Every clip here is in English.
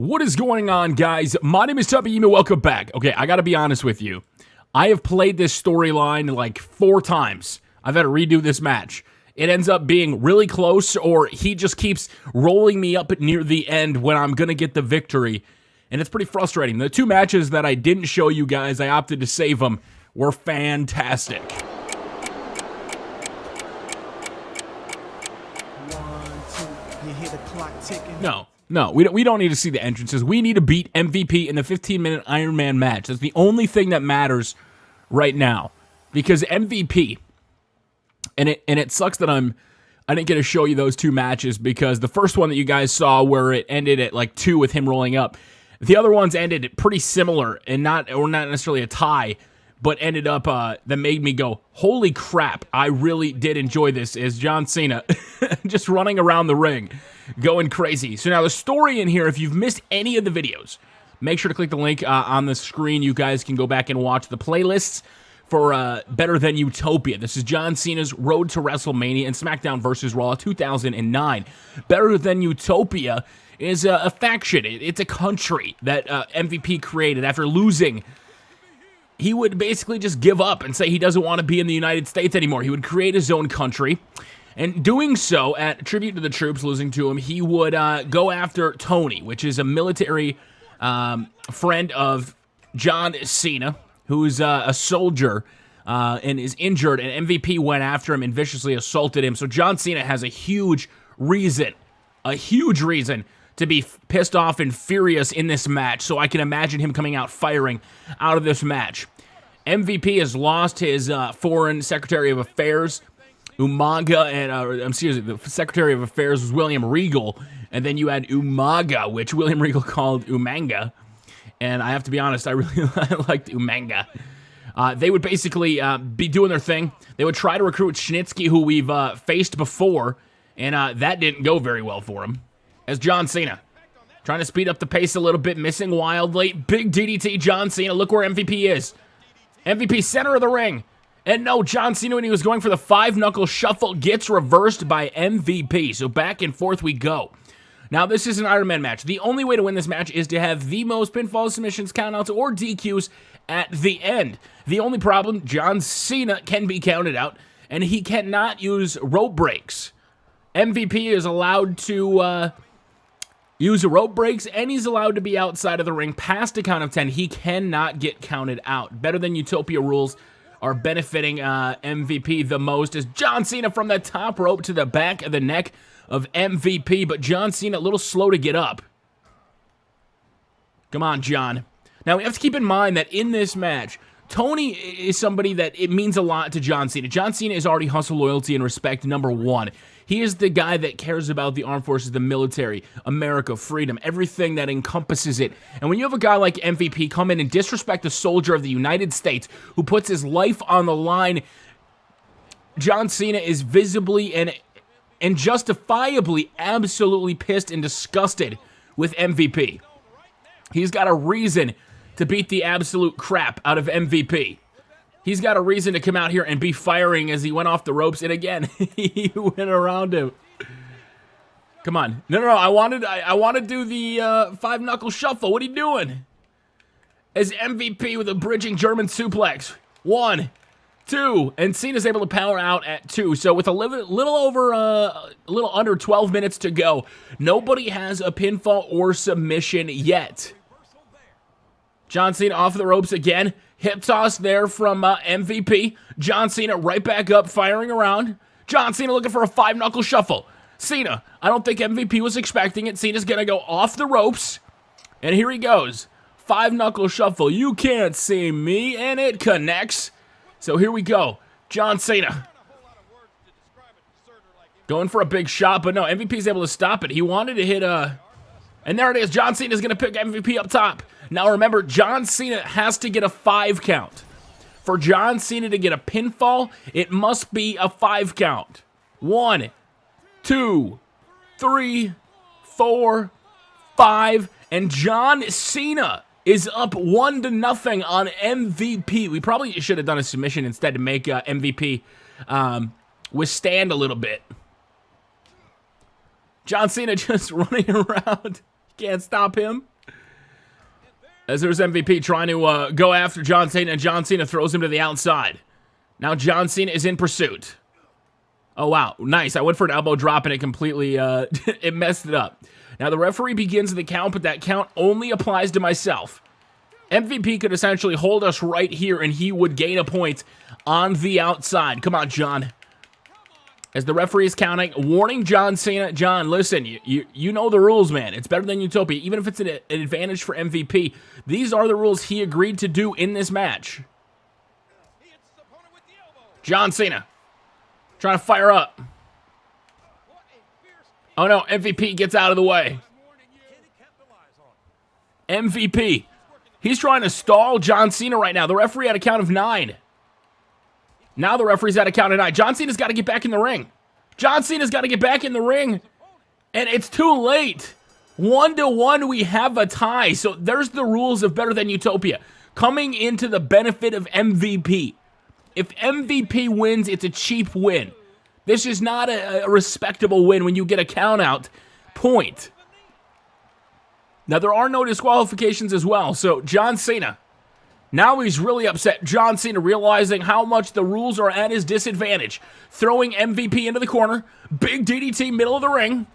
What is going on, guys? My name is TubbyEmu. Welcome back. Okay, I gotta be honest with you. I have played this storyline like 4 times. I've had to redo this match. It ends up being really close, or he just keeps rolling me up near the end when I'm gonna get the victory. And it's pretty frustrating. The 2 matches that I didn't show you guys, I opted to save them, were fantastic. No, we don't need to see the entrances. We need to beat MVP in the 15-minute Iron Man match. That's the only thing that matters right now. Because MVP, and it sucks that I didn't get to show you those 2 matches, because the first one that you guys saw where it ended at like 2 with him rolling up, the other ones ended pretty similar and not necessarily a tie, but ended up that made me go, holy crap, I really did enjoy this, is John Cena just running around the ring, going crazy. So now the story in here, if you've missed any of the videos, make sure to click the link on the screen. You guys can go back and watch the playlists for Better Than Utopia. This is John Cena's Road to Wrestlemania and SmackDown vs. Raw 2009. Better Than Utopia is a faction. It's a country that MVP created after losing. He would basically just give up and say he doesn't want to be in the United States anymore. He would create his own country. And doing so, at tribute to the troops losing to him, he would go after Tony, which is a military friend of John Cena, who's a soldier and is injured, and MVP went after him and viciously assaulted him. So John Cena has a huge reason to be pissed off and furious in this match, so I can imagine him coming out firing out of this match. MVP has lost his foreign Secretary of Affairs, Umaga, and the Secretary of Affairs was William Regal, and then you had Umaga, which William Regal called Umanga, and I have to be honest, I really liked Umanga. They would basically be doing their thing. They would try to recruit Snitsky, who we've faced before, and that didn't go very well for him. As John Cena, trying to speed up the pace a little bit, missing wildly. Big DDT, John Cena. Look where MVP is. MVP, center of the ring. And no, John Cena, when he was going for the 5-knuckle shuffle, gets reversed by MVP. So back and forth we go. Now, this is an Iron Man match. The only way to win this match is to have the most pinfall submissions, countouts, or DQs at the end. The only problem, John Cena can be counted out, and he cannot use rope breaks. MVP is allowed to use rope breaks, and he's allowed to be outside of the ring past a count of 10. He cannot get counted out. Better Than Utopia rules are benefiting MVP the most, as John Cena from the top rope to the back of the neck of MVP, but John Cena a little slow to get up. Come on, John. Now, we have to keep in mind that in this match, Tony is somebody that it means a lot to John Cena. John Cena is already hustle, loyalty, and respect #1. He is the guy that cares about the armed forces, the military, America, freedom, everything that encompasses it. And when you have a guy like MVP come in and disrespect a soldier of the United States who puts his life on the line, John Cena is visibly and justifiably absolutely pissed and disgusted with MVP. He's got a reason to beat the absolute crap out of MVP. He's got a reason to come out here and be firing as he went off the ropes, and again, he went around him. Come on. No, I want to do the 5-knuckle shuffle. What are you doing? As MVP with a bridging German suplex. 1, 2, and Cena's able to power out at 2. So with a little under 12 minutes to go, nobody has a pinfall or submission yet. John Cena off the ropes again. Hip toss there from MVP. John Cena right back up, firing around. John Cena looking for a 5-knuckle shuffle. Cena, I don't think MVP was expecting it. Cena's going to go off the ropes. And here he goes. 5-knuckle shuffle. You can't see me. And it connects. So here we go. John Cena going for a big shot, but no, MVP's able to stop it. He wanted to hit and there it is. John Cena's going to pick MVP up top. Now remember, John Cena has to get a 5 count. For John Cena to get a pinfall, it must be a 5 count. 1, 2, 3, 4, 5, and John Cena is up 1-0 on MVP. We probably should have done a submission instead to make MVP withstand a little bit. John Cena just running around. Can't stop him. As there's MVP trying to go after John Cena, and John Cena throws him to the outside. Now John Cena is in pursuit. Oh, wow. Nice. I went for an elbow drop, and it completely, it messed it up. Now the referee begins the count, but that count only applies to myself. MVP could essentially hold us right here, and he would gain a point on the outside. Come on, John. As the referee is counting, warning John Cena. John, listen, you know the rules, man. It's better than Utopia. Even if it's an advantage for MVP, these are the rules he agreed to do in this match. John Cena trying to fire up. Oh, no, MVP gets out of the way. MVP. He's trying to stall John Cena right now. The referee had a count of 9. Now the referee's at a count of 9. John Cena's got to get back in the ring. John Cena's got to get back in the ring. And it's too late. 1-1, we have a tie. So there's the rules of Better Than Utopia. Coming into the benefit of MVP. If MVP wins, it's a cheap win. This is not a respectable win when you get a count-out point. Now, there are no disqualifications as well, so John Cena, now he's really upset. John Cena realizing how much the rules are at his disadvantage. Throwing MVP into the corner. Big DDT, middle of the ring.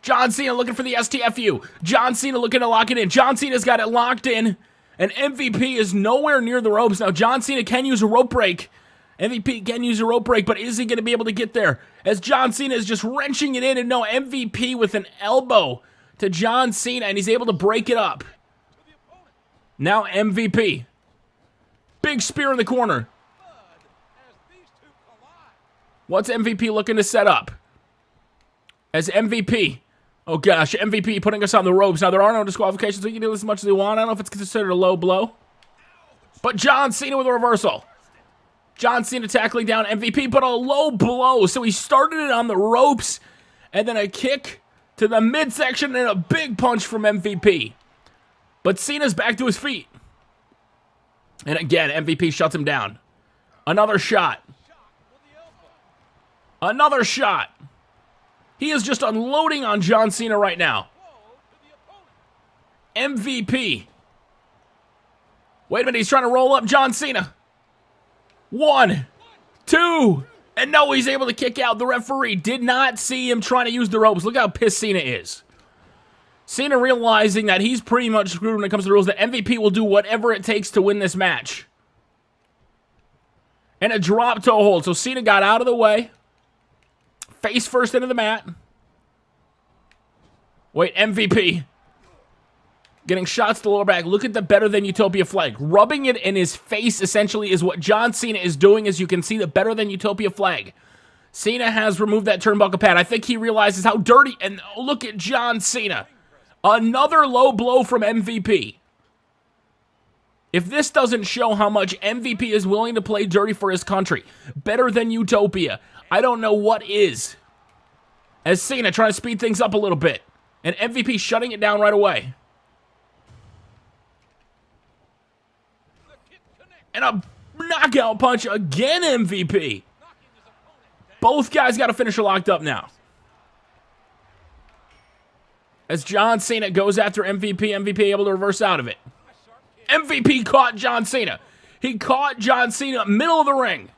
John Cena looking for the STFU. John Cena looking to lock it in. John Cena's got it locked in, and MVP is nowhere near the ropes. Now, John Cena can use a rope break. MVP can use a rope break, but is he going to be able to get there? As John Cena is just wrenching it in, and no, MVP with an elbow to John Cena, and he's able to break it up. Now MVP. Big spear in the corner. What's MVP looking to set up? As MVP. Oh gosh, MVP putting us on the ropes. Now there are no disqualifications, so you can do as much as you want. I don't know if it's considered a low blow. But John Cena with a reversal. John Cena tackling down MVP, but a low blow. So he started it on the ropes, and then a kick to the midsection and a big punch from MVP. But Cena's back to his feet. And again, MVP shuts him down. Another shot. Another shot. He is just unloading on John Cena right now. MVP. Wait a minute, he's trying to roll up John Cena. 1, 2, and no, he's able to kick out. The referee did not see him trying to use the ropes. Look how pissed Cena is. Cena realizing that he's pretty much screwed when it comes to the rules, that MVP will do whatever it takes to win this match. And a drop toe hold. So Cena got out of the way. Face first into the mat. Wait, MVP. Getting shots to the lower back. Look at the Better Than Utopia flag. Rubbing it in his face, essentially, is what John Cena is doing, as you can see the Better Than Utopia flag. Cena has removed that turnbuckle pad. I think he realizes how dirty, and look at John Cena. Another low blow from MVP. If this doesn't show how much MVP is willing to play dirty for his country, Better Than Utopia, I don't know what is. As Cena trying to speed things up a little bit, and MVP shutting it down right away. And a knockout punch again, MVP. Both guys got a finisher locked up now. As John Cena goes after MVP, MVP able to reverse out of it. MVP caught John Cena. He caught John Cena middle of the ring.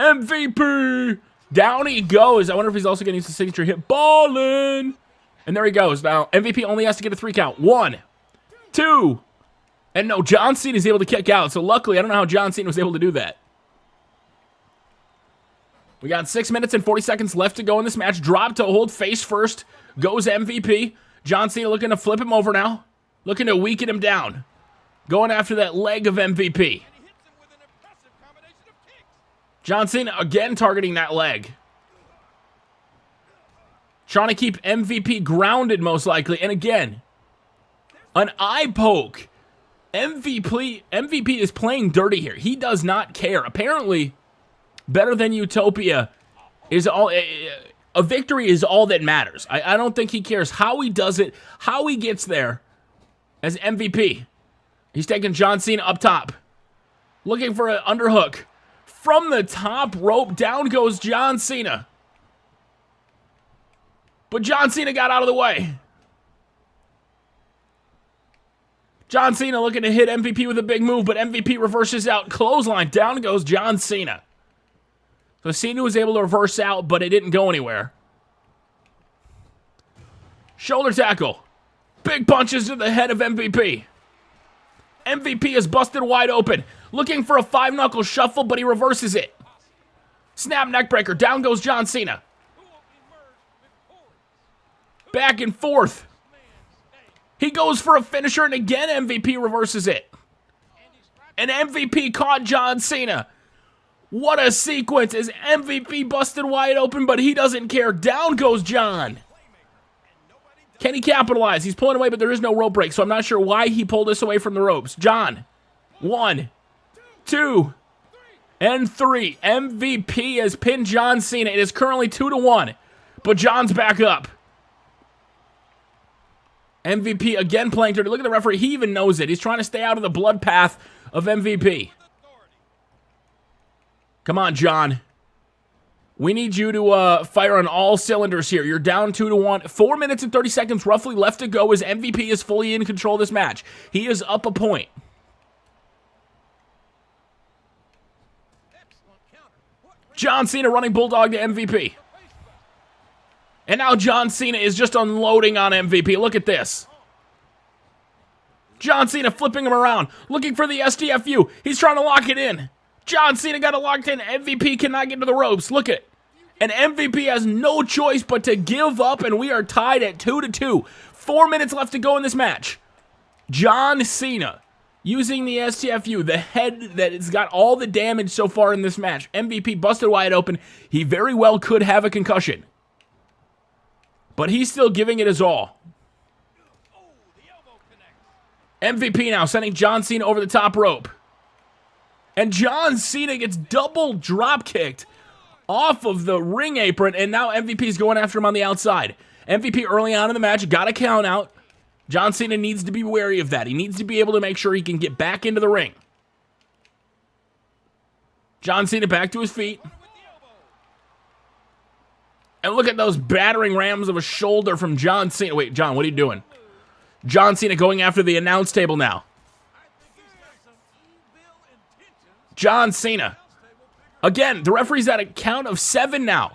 MVP. Down he goes. I wonder if he's also going to use the signature hit. Ballin'. And there he goes. Now, MVP only has to get a 3 count. 1, 2. And no, John Cena is able to kick out. So luckily, I don't know how John Cena was able to do that. We got 6 minutes and 40 seconds left to go in this match. Drop to hold face first. Goes MVP. John Cena looking to flip him over now. Looking to weaken him down. Going after that leg of MVP. John Cena again targeting that leg. Trying to keep MVP grounded most likely. And again, an eye poke. MVP is playing dirty here. He does not care. Apparently, Better Than Utopia is all... A victory is all that matters. I don't think he cares how he does it, how he gets there as MVP. He's taking John Cena up top. Looking for an underhook. From the top rope, down goes John Cena. But John Cena got out of the way. John Cena looking to hit MVP with a big move, but MVP reverses out. Clothesline. Down goes John Cena. So Cena was able to reverse out, but it didn't go anywhere. Shoulder tackle. Big punches to the head of MVP. MVP is busted wide open. Looking for a 5-knuckle shuffle, but he reverses it. Snap neckbreaker. Down goes John Cena. Back and forth. He goes for a finisher, and again MVP reverses it. And MVP caught John Cena. What a sequence. Is MVP busted wide open, but he doesn't care. Down goes John. Can he capitalize? He's pulling away, but there is no rope break, so I'm not sure why he pulled us away from the ropes. John. 1, 2, and 3. MVP has pinned John Cena. It is currently 2-1, but John's back up. MVP again playing dirty. Look at the referee. He even knows it. He's trying to stay out of the blood path of MVP. Come on, John. We need you to fire on all cylinders here. You're down 2-1. 4 minutes and 30 seconds roughly left to go as MVP is fully in control of this match. He is up a point. John Cena running bulldog to MVP. And now John Cena is just unloading on MVP. Look at this. John Cena flipping him around, looking for the STFU. He's trying to lock it in. John Cena got it locked in. MVP cannot get to the ropes. Look at it. And MVP has no choice but to give up, and we are tied at 2-2. 4 minutes left to go in this match. John Cena using the STFU, the head that has got all the damage so far in this match. MVP busted wide open. He very well could have a concussion. But he's still giving it his all. MVP now sending John Cena over the top rope. And John Cena gets double drop kicked off of the ring apron, and now MVP is going after him on the outside. MVP early on in the match got a count out. John Cena needs to be wary of that. He needs to be able to make sure he can get back into the ring. John Cena back to his feet. And look at those battering rams of a shoulder from John Cena. Wait, John, what are you doing? John Cena going after the announce table now. John Cena. Again, the referee's at a count of 7 now.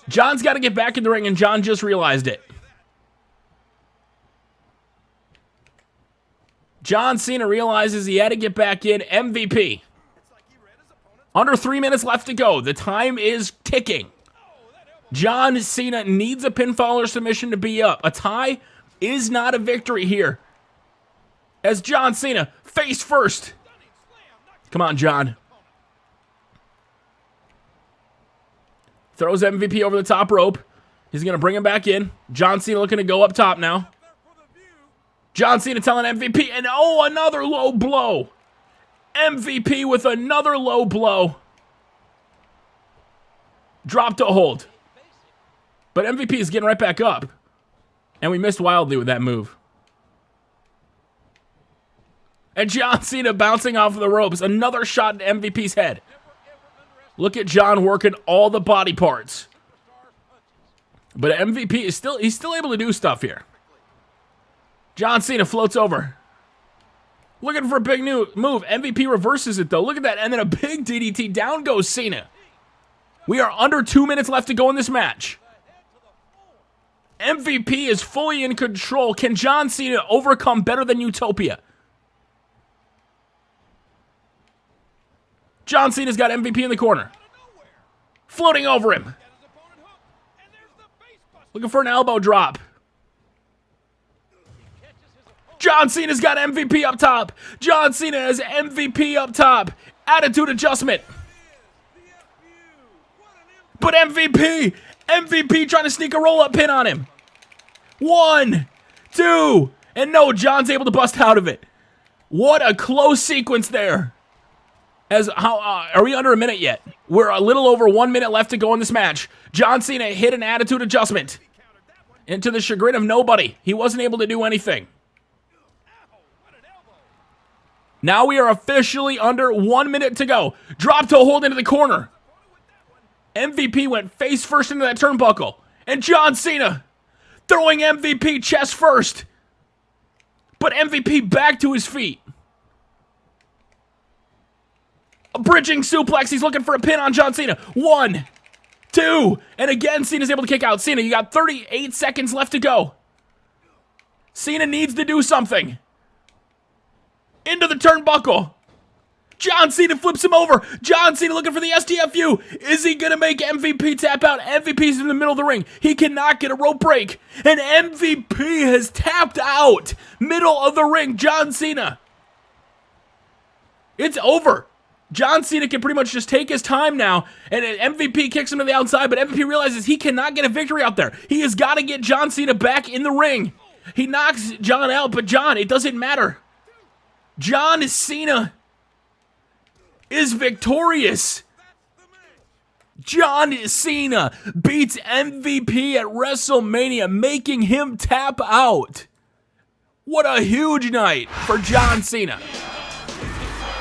John's got to get back in the ring, and John just realized it. John Cena realizes he had to get back in. MVP. Under 3 minutes left to go. The time is ticking. John Cena needs a pinfall or submission to be up. A tie is not a victory here. As John Cena, face first. Come on, John. Throws MVP over the top rope. He's going to bring him back in. John Cena looking to go up top now. John Cena telling MVP, and oh, another low blow. MVP with another low blow. Drop to hold. But MVP is getting right back up. And we missed wildly with that move. And John Cena bouncing off of the ropes. Another shot at MVP's head. Look at John working all the body parts. But MVP is he's still able to do stuff here. John Cena floats over. Looking for a big new move. MVP reverses it though. Look at that. And then a big DDT. Down goes Cena. We are under 2 minutes left to go in this match. MVP is fully in control. Can John Cena overcome better than Utopia? John Cena's got MVP in the corner. Floating over him. Looking for an elbow drop. John Cena's got MVP up top. John Cena has MVP up top. Attitude adjustment. But MVP trying to sneak a roll-up pin on him. 1, 2, and no, John's able to bust out of it. What a close sequence there. Are we under a minute yet? We're a little over 1 minute left to go in this match. John Cena hit an attitude adjustment. And to the chagrin of nobody, he wasn't able to do anything. Now we are officially under 1 minute to go. Drop to hold into the corner. MVP went face first into that turnbuckle. And John Cena throwing MVP chest first. But MVP back to his feet. A bridging suplex. He's looking for a pin on John Cena. 1, 2, and again, Cena's able to kick out. Cena, you got 38 seconds left to go. Cena needs to do something. Into the turnbuckle. John Cena flips him over. John Cena looking for the STFU. Is he going to make MVP tap out? MVP's in the middle of the ring. He cannot get a rope break. And MVP has tapped out. Middle of the ring, John Cena. It's over. John Cena can pretty much just take his time now, and MVP kicks him to the outside, but MVP realizes he cannot get a victory out there. He has got to get John Cena back in the ring. He knocks John out, but John, it doesn't matter. John Cena is victorious. John Cena beats MVP at WrestleMania, making him tap out. What a huge night for John Cena.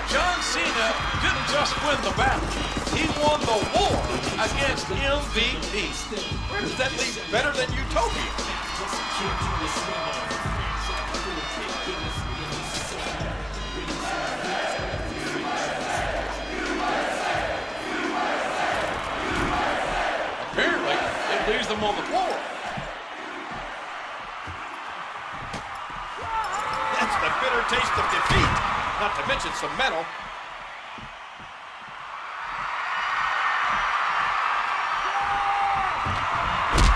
John Cena didn't just win the battle, he won the war against MVP. Is that least better than Utopia? Apparently, it leaves them on the floor. That's the bitter taste of defeat. Not to mention some metal.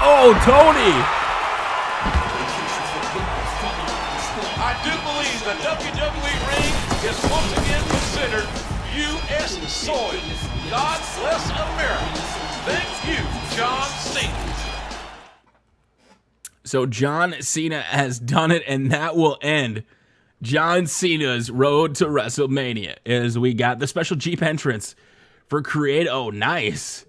Oh, Tony! I do believe the WWE ring is once again considered U.S. soil. God bless America. Thank you, John Cena. So John Cena has done it, and that will end John Cena's road to WrestleMania, as we got the special Jeep entrance for Create. Oh, nice.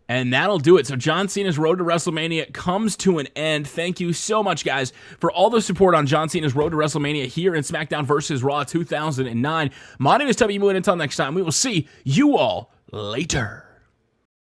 And that'll do it. So John Cena's road to WrestleMania comes to an end. Thank you so much, guys, for all the support on John Cena's road to WrestleMania here in SmackDown vs. Raw 2009. My name is TubbyEmu, and until next time, we will see you all later.